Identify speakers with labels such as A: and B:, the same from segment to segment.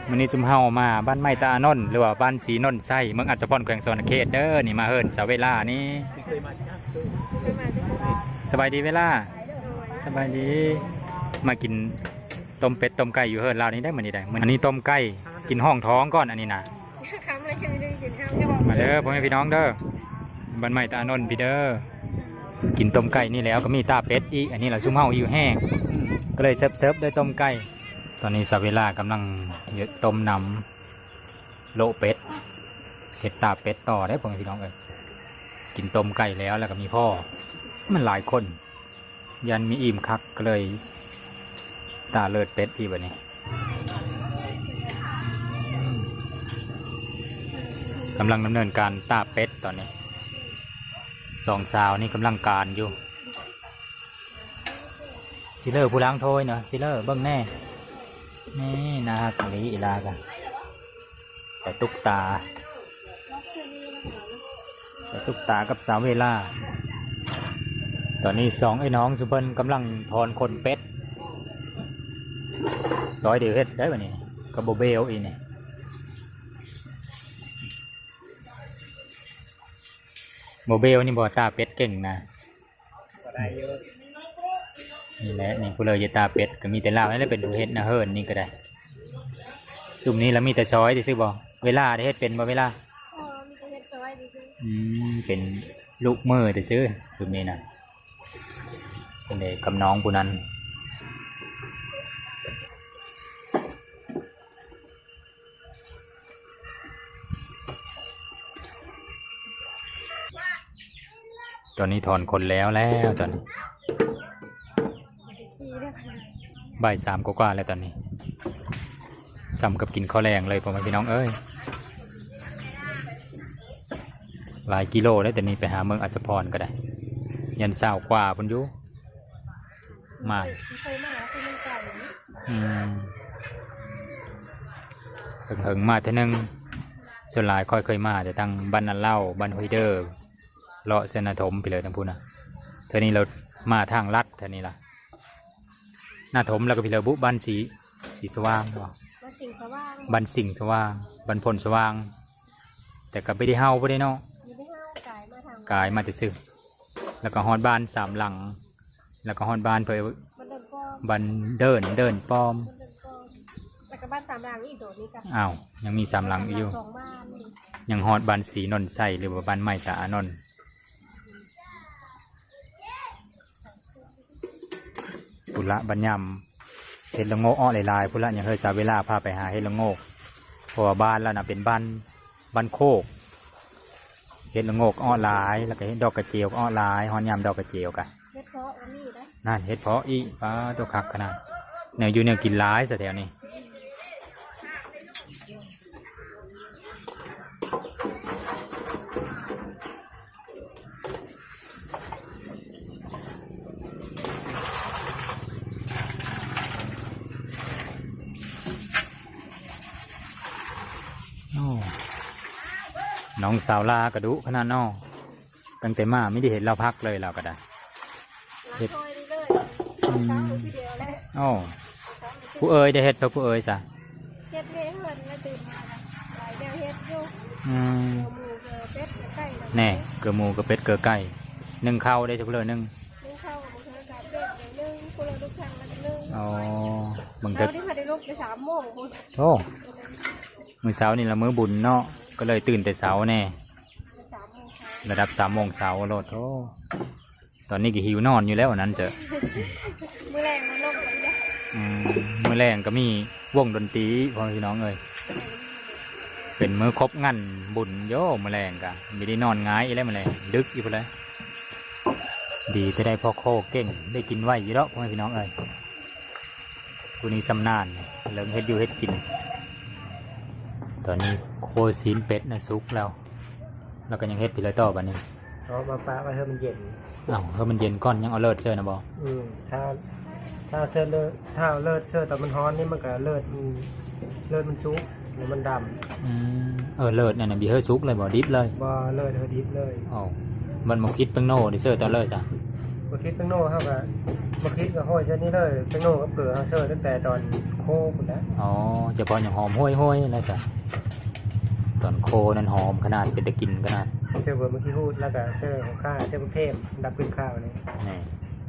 A: มื้อนี้ซุมเฮามาบ้านไม้ตาอนนท์หรือว่าบ้านศรีนนท์ไส้เมืองอัศพรแขวงสวรรณเขตเด้อนี่มาเฮิรนสาวเวลานี่สบายดีเวลาสบายดีมากินต้มเป็ดต้มไก่อยู่เฮิรนลาวนี้ได้มื้อนี้ได้มื้อนี้ต้มไก่กินห้องท้องก่อนอันนี้นะมาเด้อพ่อแม่พี่น้องเด้อบ้านไม้ตาอนนท์พี่เด้อกินต้มไก่นี่แล้วก็มีตาเป็ดอีกอันนี้เราซุมเฮาหิวแห้งก็เลยเซิร์ฟด้วยต้มไก่ตอนนี้สาวเวลากำลังต้มน้ำโลเป็ดเห็ดตาเป็ดต่อได้พ่อแม่พี่น้องเอ้ยกินต้มไก่แล้วก็มีพ่อมันหลายคนยันมีอิ่มคักก็เลยตาเลิศเป็ดที่แบบนี้กำลังดำเนินการตาเป็ดตอนนี้สองสาวนี่กำลังการอยู่ซิเลอร์ผู้ล้างถ้วยเนาะซิเลอร์เบิ้งแน่นี่นะกะลีอีลากันใส่ตุ๊กตาใส่ตุ๊กตากับสาวเวลาตอนนี้สองไอ้น้องสุพรรณกำลังถอนขนเป็ดซอยเดียวเฮ็ดได้ป่ะนี่กับโบเบลอีนี่โบเบลนี่บ่ตาเป็ดเก่งนะนี่แหละนี่ผู้เลยตาเป็ดก็มีแต่ลาวนี่แหละเป็นผู้เฮ็ดนะเฮิรนนี่ก็ได้ซุ่มนี้แล้วมีแต่ซอยที่ซื้อบ่เวลาได้เฮ็ดเป็นบ่เวลา
B: มีแต่เฮ็ดซอยดีขึ้น
A: เป็นลูกมือแต่ซื้อซุ่มนี้นะเป็นเด็กกับน้องผู้นั้นตอนนี้ถอนคนแล้วตอนนี้บ่ายสามกว่าแล้วตอนนี้ซ้ำกับกินข้าวแรงเลยพ่อแม่พี่น้องเอ้ยหลายกิโลแล้วแต่นี้ไปหาเมืองอัศพรก็ได้ยันเศร้ากว่าพุ่นยุมา
B: เคยมาคือมันไก่
A: เหิงมาเท่านึงส่วนหลายค่อยเคยมาแต่ตั้งบ้านนันเล่าบ้านฮอยเดอร์เลาะเสนาถมไปเลยทั้งพูนนะเท่านี้เรามาทางลัดเท่านี้ล่ะหน้าถมแล้วก็พิเลบุบ้านสีสว่างบ้านสิ่งสว่างบ้านพลสว่างแต่ก็ไม่ได้เฮาไม่ได้เนาะกายมาแต่ซื้อแล้วก็ฮอดบ้านสามหลังแล้วก็ฮอดบ้านเพื่อบ้านเดินป้อม
B: แล้วก็บ้านสามหลังอีกโดดนี่กัน
A: อ้าวยังมีสามหลังอยู่ยังฮอดบ้านศรีนนท์ไส้หรือว่าบ้านไม้ตาอนนท์พุละบัญญัมเฮ็ดละโงกอ้อลายพุละยังเคยสาวเวลาพาไปหาเฮ็ดละโงกเพราะว่าบ้านแล้วนะเป็นบ้านโคกเฮ็ดละโงกอ้อลายแล้วก็เฮ็ดดอกกระเจียวอ้อลายฮอนยำดอกกระเจียวกัน
B: เฮ็ดเพาะอันนี้ได้
A: นั่นเฮ็ดเพาะอีป้าตัวคักขนาดแนวอยู่แนวกินร้ายซะแถวนี้น้องสาวลากระดุขนาดน้อตั้งแต่มาไม่ได้เห็นเราพักเลยเราก็ได้
B: เฮ็ด
A: โอ้ผู้เอ๋ยได้เฮ็ดเพราะผู้เอ๋ยจ้ะ
B: เฮ็ดเลี้ยงเงินแล้วตื่นมาหลายแนวเฮ็ดอยู่
A: แน่เกลือหมูเกลือเป็ดเกลือไก่นึ่งข้าวได้ทุกเลยนึ่ง
B: ข้าวกับเกลือไก่เป็ดนึ่งกุหลาบลูกช่างแล้วก็นึ่ง
A: อ๋อบาง
B: เด็กที่มาได้ลุกไป3 โมง
A: โอ้มื้อเช้านี่ละมื้อบุญเนาะก็เลยตื่นแต่เช้าแน่ระดับ3 โมงเช้าโลดโอ้ตอนนี้ก็หิวนอนอยู่แล้วนั้นเจอ
B: มื้อแรงมันลงไปได้
A: มื้อแรงก็มีวงดนตรีพ่อพี่น้องเอ้ยเป็นมื้อครบงั้นบุญโย่มื้อแรงกะไม่ได้นอนง่ายอีแล้วมื้อแรงดึกอีพุ่นเลยดีจะได้พ่อโคเก่งได้กินไว้อยู่แล้วพ่อพี่น้องเอ้ยผู้นี้สำนานเริ่มเฮ็ดอยู่เฮ็ดกินตอนนี้โคศีลเป็ดนะซุกแล้วก็ยังเฮ็ดไปเลยต่อบัดนี้
C: เอามาปะไว้ให้มันเย็น
A: อ้าวให้มันเย็นก่อนยังเอาเลิศเสื้อนะบ่
C: ถ้าเสื้อเลิศถ้าเลิศเสื้อแต่มันฮ้อนนี่มันก็เลิศมันซุกหรือมันด
A: ำเลิศเนี่ยนะบีเฮอร์ซุกเลยบ่ดิบเลย
C: บ่เลิศเฮอดิบเลย
A: อ๋อมันมาคิดเพิ่งโน่ดิเสื้อต่อเลยจ้ะ
C: มาคิดเพิ่งโน่ครับมาคิดกับห้อยเส้นนี้เลยเพิ่งโน่กับเกลือเสื้อตั้งแต่ตอนโค โคหมดแล้ว
A: อ๋อเฉพาะอย่างหอมห้วยๆแล้วจ้ะตอนโคนั้นหอมขนาดเป็นตะกินขนาด
C: เสื้อเบอร์เมื่อกี้พูดแล้วก็เสื้อของข้าเสื้อประเทศดับขึ้นข้าวนี่
A: นี่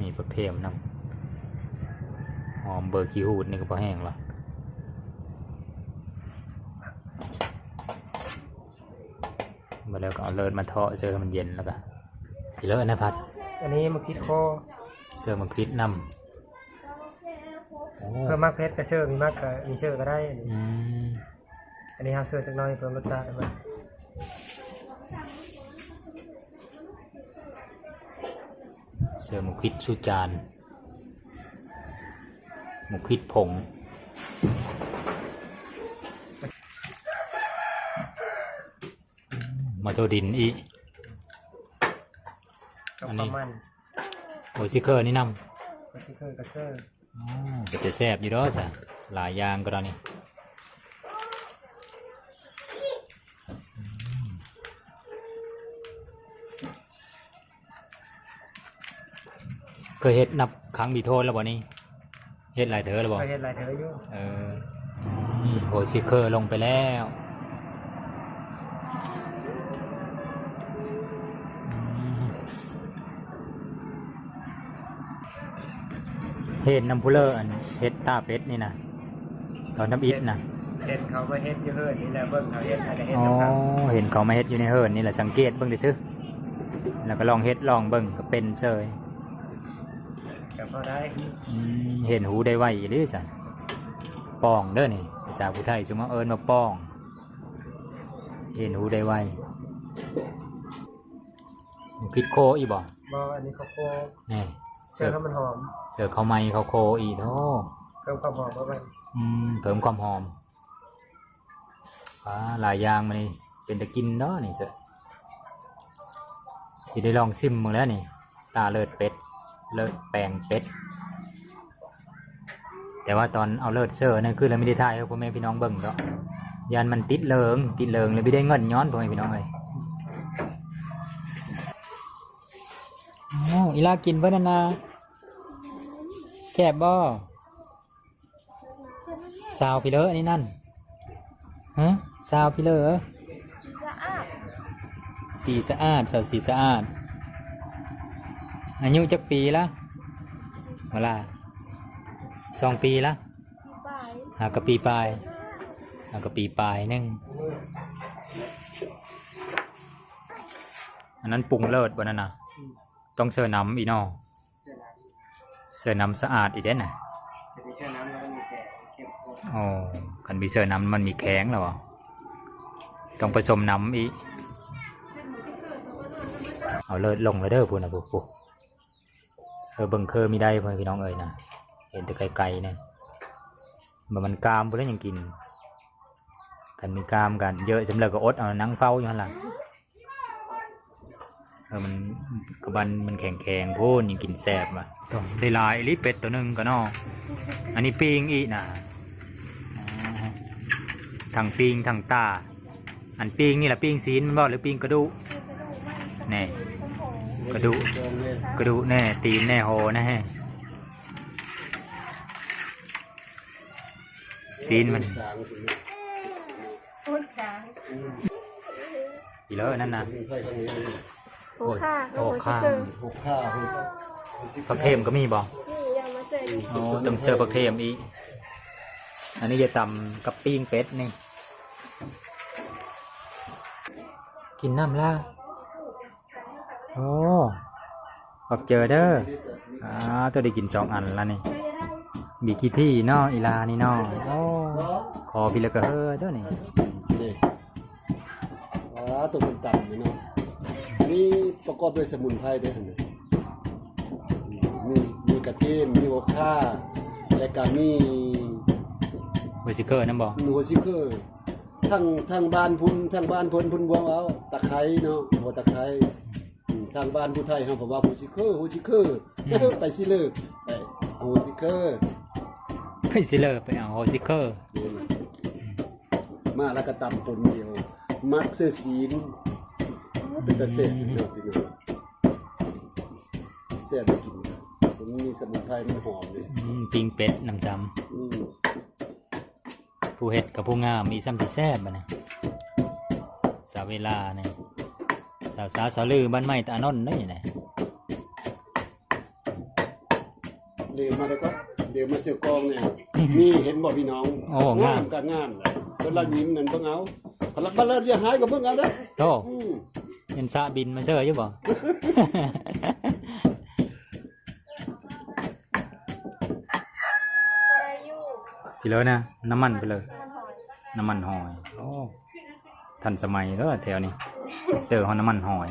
A: มีประเภทนำหอมเบอร์กี้ฮูดนี่ก็พอแห้งแล้วมาแล้วก็เอาเลิศมาเทาะเสื้อให้มันเย็นแล้วก็อีเลิศนะพัด
C: อันนี้มาคิดโค
A: เสื้อมันควิดนำโอ้
C: เพิ่มมากเพชรกับเสื้อมีมากกับมีเสื้อก็ได้อันนี้
A: อืม
C: อันนี้เอาเสื้อจักหน้อยเพิ่มรสชาติมา
A: เสื้อมันควิดสุจานมันควิดผงมาโทดินอี
C: กับ
A: อัน
C: ป
A: นี้
C: ระมาณ
A: โอซิเคอร์นี่นำ
C: กับที่เคยกับเสื้อ
A: ก็จะแซ่บอยู่ดอกซะหลายอย่างก็ตอนนี้เคยเฮ็ดนับครั้งมีโทษแล้วบ่นี่เฮ็ดหลายเถอแล้วบ่
C: เคยเห็นหลายเธออยู่
A: โอ้ซิเคอร์ลงไปแล้วเฮ็ดน้ำพุเลอร์อันเฮ็ดตาเป็ดนี่นะตอนน้ำอิดนะ
C: เห็นเขามาเฮ็ดอยู่เฮิร์นนี่แหละเบิ่งเขาเฮ็ดอะไรเฮ็ด
A: อ๋อ
C: กับเขา
A: เห็นเขามาเฮ็ดอยู่ในเฮิร์นนี่แหละสังเกตเบิ่งดิซึแล้วก็ลองเฮ็ดลองเบิ่งก็เป็นเซย
C: กับเขาได้
A: เห็นหูได้ไวอีหรือสันป้องเด้อนี่ภาษาผู้ไทยสมมติเอิญมาป้อง เห็นหูได้ไวพิดโคอีบ่
C: บออันนี้เขาโค
A: นี่
C: เสื้อเขามันหอม
A: เสือเขาไม้เขาโคอีโธ่
C: เพิ่มความหอมเข้าไป
A: เพิ่มความหอมหลายอย่างมานี่เป็นตะกินเนาะนี่เจ้ะสิได้ลองซิมมึงแล้วนี่ ตาเลิศเป็ดเลิศแปลงเป็ดแต่ว่าตอนเอาเลิศเซอร์นั่นคือเราไม่ได้ถ่ายให้พ่อแม่พี่น้องเบิ่งเนาะยันมันติดเลิงเลยไม่ได้เงินย้อนพ่อแม่พี่น้องเลยอีลากินเพื่อนนาแคบบ่สาวพี่เลออันนี้นั่นฮะสาวพี่เลอ
B: สีสะอาด
A: สาวสีสะอาดอายุจักปีละเวลา2 ปีละ
B: ปลาย
A: หากะปีปลายหากะปีปลายนึงอันนั้นปรุงเลิศบนนั้นนะต้องเสิร์ฟน้ำอีนอ
C: เสื้อน้
A: เสิร์ฟน้ำสะอาดอีเด้นน่ะ
C: ำแต่ที่เสื้อน้ำแล้วก็มีแก่เข้มข้น
A: โอ้คันมีเสิร์ฟน้ำมันมีแข็งแล้วอ่ะต้องผสมน้ำอีกเอาเลิศลงเลยเด้อพูดนะพูเบิ่งเคอมีได้พ่อพี่น้องเอ๋ยนะเห็นแต่ไกลๆเนี่ยมันกามพูดแล้วยังกินกันมีกามกันเยอะสำหรับก็อดเอานั่งเฝ้าอยู่หั่นล่ะมันกระบันมันแข็งพูดยังกินแซ่บอ่ะต้องได้หลายลิเป็ดตัวหนึ่งก็นออันนี้ปิ้งอีนะทั้งปิ้งทั้งตาอันปิ้งนี่แหละปิ้งซีนมันบ่หรือปิ้งกระดูกแน่กระดูกแน่ตีนแน่โหนะฮะซีนมัน
B: โอ้ยจาง
A: อีเลอะนั่นนะ
B: โอ้ค่ะ
A: โอ้ข้า
B: คือ
A: ผักเค็มก็มีบ่
B: นี่ยามาเสร็จ
A: โอ้ต้องเสิร์ฟผักเค็มอีกอันนี้จะตำกับปิ้งเป็ดนี่กินน้ำล่าโอ้ขอบเจอเด้อตัวได้กิน2 อันแล้วนี่มีกี่ที่เนาะอีลานี่เนาะโอ้คอพี่ละก็เฮ้อเด้อนี่
D: นี่ตัวมันต่ำนี่เนาะนี่ประกอบด้วยสมุนไพรด้วยนะมีกระเทียมมีโอค่าและก็มี
A: เวอร์ซิเกอร์นั่นบ่
D: หัวซิเคอร์ทั้งบ้านพุ่นบวงเอาตะไคร้เนาะหัวตะไคร้ทางบ้านผู้ไทยเฮาบอกว่าหัวซิเคอร์ไปสิเลิกไปหัวซิเคอร์
A: ไปซิเลอร์ไปเอาเวอร์ซิเกอร์
D: มาแล้วก็ตำปนเดียวมักเสื้อศีลเป็นตะเสร็จเนาะพี่น้องเสียไปกินมันมีสมุนไพรมันหอมเลย
A: ปิ้งเป็ดน้ำจ
D: อืม
A: ผู้เฮ็ดกับผู้งามมีซ้ำสิแซ่บบ่นะสาวเวลาเนี่ยสาวลือบ้านใหม่ตาอนนท์ได้ยังไง
D: เดี๋ยวมาแล้วก็เดี๋ยวมาเสียกองเนี่ยนี่เห็นบ่พี่น้อง
A: โอ้งาม
D: ก็งามแหละคนละยิ้มเงินเพิ่งเอาพลักบ้านเลิศอย่าหายกับเพิ่งเอาเด้อ
A: โธ่
D: อืม
A: เห็นสะบินมาเชื่ออยู่บ่
B: อะไรอยู่
A: พี่เลยนะน้ำมันไปเลย
B: มันหอย
A: น้ำมันหอยโอ้ทันสมัยเด้อแถวนี้เสิร์ฟน้ำมันหอย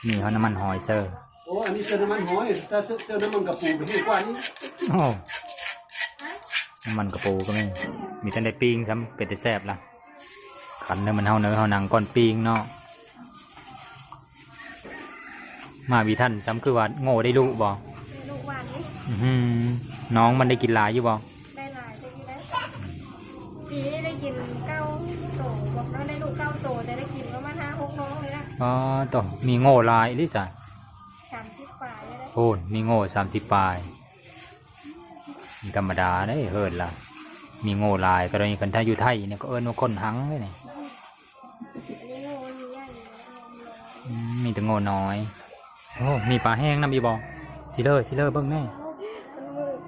A: นี่เขาน้ำมันหอยเสิร์ฟ
D: โอ้อันนี้เสื้อน้ำมันหอยถ้าเสื้อน้ำมันกระปูไปดีกว่านี้
A: โอ้น้ำมันกระปูก็มีแต่ได้ปิ้งซ้ำเป็ดแต่แซ่บละขันเนื้อมันเฮาเนื้อเฮาหนังก้อนปิ้งเนาะมาวีท่านซ้ำคือว่าโง่ได้ลูกบ่
B: ในลูกหวานนี้
A: อื้อหือน้องมันได้กินหลายอยู่บ่
B: ได้หลายได้กินได้ปีนี้ได้กิน9 โตบอกน้องได้ลูก9 โตแต่ได้กินประมาณ5-6 น้องเลยนะ
A: อ๋อต่อมีโง่หลายลิซ่า
B: 30 ฝ่ายเลยนะ
A: โอ้มีโง่30 ปลายมีธรรมดาได้เฮิร์ดล่ะมีโง่หลายกรณีกันถ้าอยู่ไทยเนี่ยก็เอิ้นว่าคนหังเลยนี่
B: อันนี้โง่มีใหญ่เลย
A: มีแต่โง่น้อยโอ้มีปลาแห้งน้ำอีบอซิเลอร์เบิ่งแน่
B: มันมืด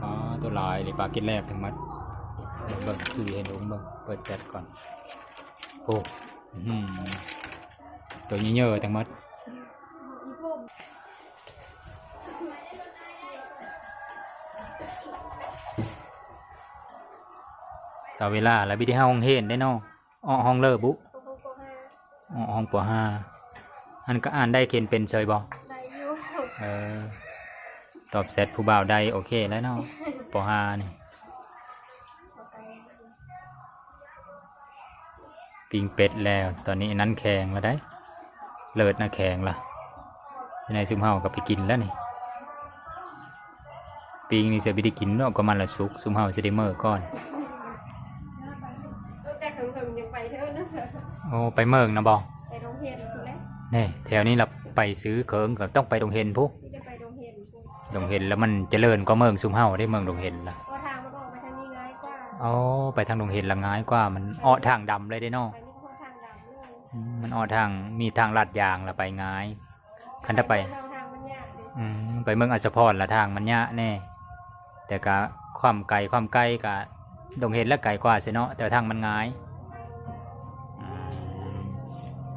A: อ๋อตัวลายเลยปลากินแรกทั้งหมัดเบิ่งคือเห็นองเบิ่งเปิดแจ็ดก่อนโอ้อื้อหือตัวเยอะๆทั้งหมัดสาวเวลาแล้วบิดห้าห้องเฮนได้เนาะอ้อห้องเลอบุ อ๋อห้องป .5 อันก็อ่านได้เขียนเป็นเฉยบ่
B: ได้อยู่
A: ตอบเสร็จผู้บ่าวได้โอเคแล้วเนาะป .5 นี่ปิงเป็ดแล้วตอนนี้อันนั้นแข็งแล้วได้เลิศนะแข็งละสินายซุมเฮาก็ไปกินแล้วนี่ปิงนี่จะไปได้กินเนาะก็มันละสุกซุมเฮาจะได้เมื่อก่อน
B: แต่ถึงยังไปเท่านั้น
A: โอ้ไปเมืองนะบ่
B: ไปโรงเรียนคุณแม่
A: นี่แถวนี้เราไปซื้อเคิงก็ต้องไปดงเห็นพุ
B: ที่จะไปโรงเรียนคุณ
A: ดงเห็นแล้วมันเจริญก็เมืองซุมเฮาได้เมืองดงเห็นละ
B: ก็ทางมันออกไปทางนี้ง่ายกว่า
A: อ๋อไปทางดงเห็นละง่ายกว่ามันอ้อทางดำเลยได้เนาะ
B: ไปนี่ก็ทางดำเลย
A: มันอ้อทางมีทางลาดยางละไปง่ายคันถ้าไป
B: ทางมันยากเลย
A: ไปเมืองอัศพรละทางมันยะแน่แต่ก็ความไกลก็ดงเห็นและไกลกว่าสิเนาะแต่ทางมันง่าย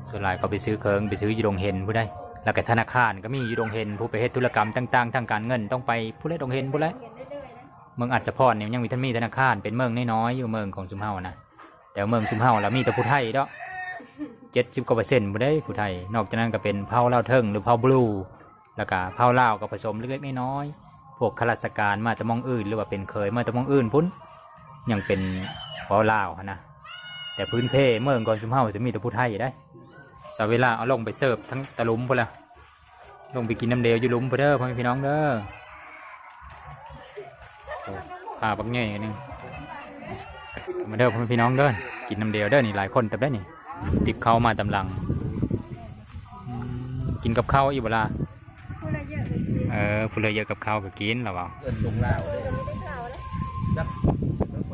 A: ส่วนหลายก็ไปซื้อเคิงไปซื้ออยู่ดงเห็นผู้ใดแล้วก็ธนาคารก็มีอยู่ดงเห็นผู้ไปเฮ็ดธุรกรรมต่างๆทางการเงินต้องไปผู้ใดดงเห็นผู้ใด
B: เห็นได้เลยนะ
A: เมืองอัศพรเนี่ยยังมีธนาคารเป็นเมืองน้อยๆอยู่เมืองของซุมเฮานะแต่เมืองซุมเฮาแล้วมีแต่ผู้ไทยเนาะ70%ผู้ใดผู้ไทยนอกจากนั้นก็เป็นเผ่าลาวเทิงหรือเผ่าบลูแล้วก็เผ่าลาวก็ผสมเล็กๆน้อยๆพวกข้าราชการมาแต่มองอื่นหรือว่าเป็นเคยมาแต่มองอื่นพุ่นยังเป็นเผ่าลาวหั้นนะแต่พื้นเพเมืองก่อนซุมเฮาจะมีแต่ผู้ไทยได้สาวเวลาเอาลงไปเสิร์ฟทั้งตะลุมพุ่นละลงไปกินน้ำเดียวอยู่หลุมพุ่นเด้อพ่อแม่พี่น้องเด้อพาบักเงี้ยกันนึงมาเด้อพ่อแม่พี่น้องเด้อกินน้ำเดียวเด้อนี่หลายคนแต่ได้นี่ติดเข้ามาตำลังกินกับข้าวอีกเวลา
B: พูดอะไรเยอะเลยที
A: ผู้เลยเยอะกับข้าวก็กินหรอเปล่า
D: เอิ้นลงลาวเด้อ
B: จะไม่ได้ข่าวแล้ว
D: จักแล้วไป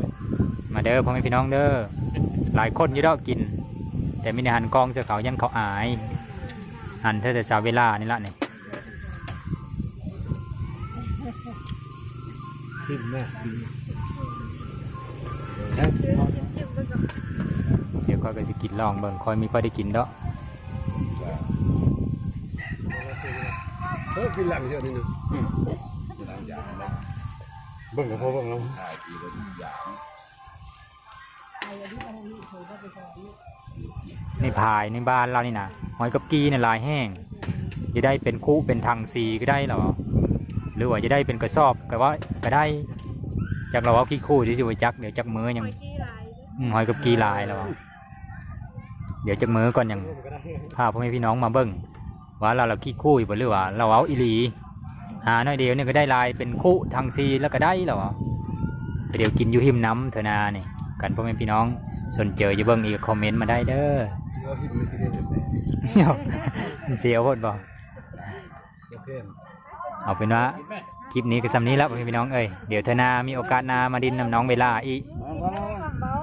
A: มาเด้อพ่อแม่พี่น้องเด้อหลายคนอยู่ดอกกิน แต่ไม่ได้หันกองเสือเขายันเขาอายหันเธอแต่สาวเวลานี่ละนี่
C: จิ้มแม่กิน
B: ชิมๆไปก่อน
A: เดี๋ยวค่อยไปสิกินลองเบิ่งค่อยมีค่อยได้กินเด้อ
D: กินหลังเชื่อนี่นะ
C: เบิ่งกับพ่อเบิ่งแล้ว
A: ในพายในบ้านเรานี่นะหอยกับกีเนี่ยลายแห้งจะได้เป็นคู่เป็นทางซีก็ได้หรอหรือว่าจะได้เป็นกระสอบก็ว่าก็ได้จากเราเอาขี้คู่ที่สิไว้จักเดี๋ยวจักมือยัง
B: หอยกี้ลาย
A: หอยกับกีลายแล้วเดี๋ยวจักมือก่อนยังพาพ่อแม่พี่น้องมาเบิ่งว่าเราขี้คู่อยู่บ่หรือว่าเราเอาอีหลีหาหน่อยเดียวเนี่ยก็ได้ลายเป็นคู่ทางซีแล้วก็ได้หรอเดี๋ยวกินอยู่หิมน้ำเถอะนาเนี่ยกันพ่อแม่พี่น้องสนเจอจะเบิ่งอีกคอมเมนต์มาได้เด้อ
D: เดี๋ยวหินไม่ได้เลย
A: เดี๋ยวมันเสียวโพดบ่
D: โอเค
A: เอาเป็นว่า คลิปนี้ก็สำนี้แล้วพี่น้องเอ้ยเดี๋ยวเธอหนามีโอกาสหนามาดินนำน้องเวลาอีก
B: ความเบา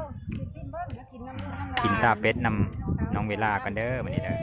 B: กินเบิ้งกินน้ำ
A: กินตาเป็ดนำน้องเวลากันเด้อวันนี้เด้อ